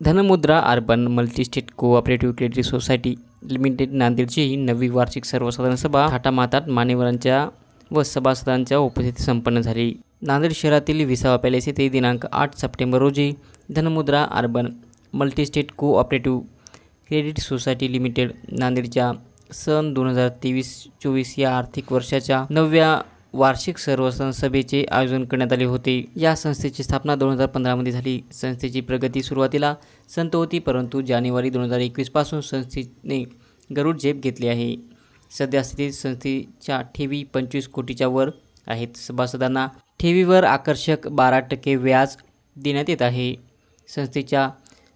धनमुद्रा urban multistate cooperative credit society limited नांदेडची ही नवी वार्षिक सर्वसाधारण सभा थाटामाटात मान्यवरांच्या व सभासदांच्या उपस्थितीत संपन्न झाली। नांदेड शहरातील विसावा पॅलेस येथे दिनांक 8 सप्टेंबर रोजी Dhanmudra urban multistate cooperative credit society limited नांदेडच्या सन 2023-24 या आर्थिक वर्षाच्या 9व्या वार्षिक सर्वसाधारण सभेचे आयोजन करण्यात आले होते। या संस्थेची स्थापना 2015 मध्ये झाली। संस्थेची प्रगती सुरुवातीला संत होती, परंतु जानेवारी 2021 पासून संस्थेने गरुड झेप घेतली आहे। सध्या स्थितीत संस्थेच्या ठेवी 25 कोटीच्या वर आहेत। सभासदांना ठेवीवर आकर्षक 12% व्याज देण्यात येत आहे। संस्थेच्या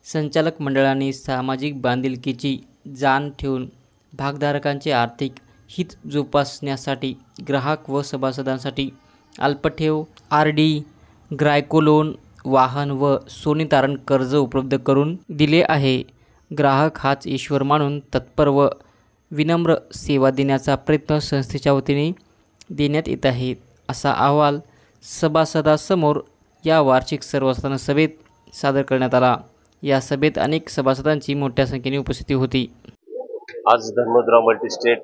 संचालक मंडळाने सामाजिक बांधिलकीची जाण ठेवून भागधारकांचे आर्थिक हित जोपासण्यासाठी ग्राहक व सभासदांसाठी अल्पठेव, आर.डी, ग्रायको लोन, वाहन व सोने तारण कर्ज उपलब्ध करून दिले आहे। ग्राहक हाच ईश्वर मानून तत्पर व विनम्र सेवा देण्याचा प्रयत्न संस्थेच्या वतीने देण्यात येत आहे, असा अहवाल सभासदांसमोर या वार्षिक सर्वसाधारण सभेत सादर करण्यात आला। या सभेत अनेक सभासदांची मोठ्या संख्येने उपस्थिती होती। आज Dhanmudra multistate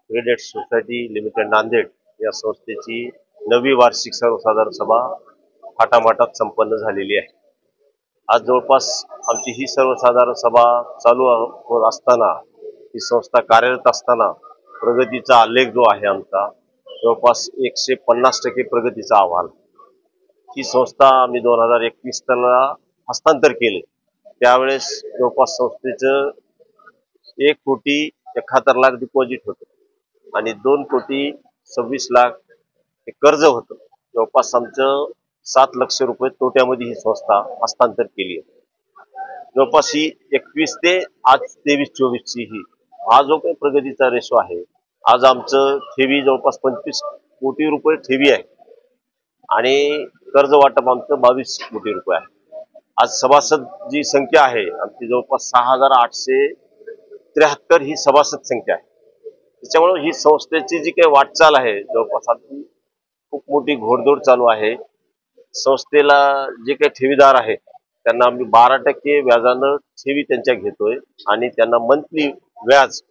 credit society limited Nanded या संस्थेची 9वी वार्षिक सर्वसाधारण सभा थाटामाटात संपन्न झालेली आहे। आज जवळपास आमची ही सर्वसाधारण सभा चालू असताना, ही संस्था कार्यरत असताना प्रगतीचा आलेख जो आहे आमचा जवळपास 150% प्रगतीचा अहवाल। ही संस्था आम्ही 2021 ला हस्तांतर केले, त्यावेळेस जवळपास संस्थेचं 1,71,00,000 डिपॉझिट होतं आणि 2,26,00,000 हे कर्ज होतं। जवळपास आमचं 7 लाख रुपये तोट्यामध्ये ही संस्था हस्तांतर केली आहे। जवळपास ही 21 ते आज 23-24 ची ही हा जो काही प्रगतीचा रेशो आहे, आज आमचं ठेवी जवळपास 25 कोटी रुपये ठेवी आहे आणि कर्ज वाटप आमचं 22 कोटी रुपये आहे। आज सभासद जी संख्या आहे आमची जवळपास 6,873 ही सभासद संख्या आहे। त्याच्यामुळे ही संस्थेची जी काही वाटचाल आहे जवळपास आमची खूप मोठी घोडदौड चालू आहे। संस्थेला जे काही ठेवीदार आहेत त्यांना आम्ही 12% व्याजानं ठेवी त्यांच्या घेतोय आणि त्यांना मंथली व्याज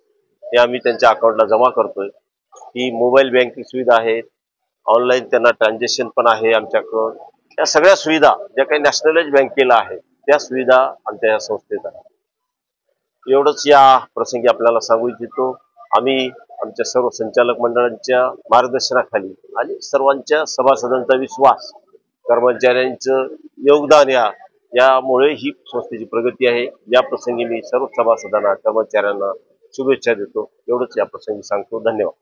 हे आम्ही त्यांच्या अकाउंटला जमा करतोय। ही मोबाईल बँकिंग सुविधा आहे, ऑनलाईन त्यांना ट्रान्झॅक्शन पण आहे आमच्याकडून। या सगळ्या सुविधा ज्या काही नॅशनलाइज बँकेला आहे त्या सुविधा आमच्या या संस्थेत आहेत। एवढंच या प्रसंगी आपल्याला सांगू इच्छितो। आम्ही आमच्या सर्व संचालक मंडळांच्या मार्गदर्शनाखाली आणि सर्वांच्या सभासदांचा विश्वास, कर्मचाऱ्यांचं योगदान यामुळे ही संस्थेची प्रगती आहे। या प्रसंगी मी सर्व सभासदांना, कर्मचाऱ्यांना शुभेच्छा देतो। एवढंच या प्रसंगी सांगतो। धन्यवाद।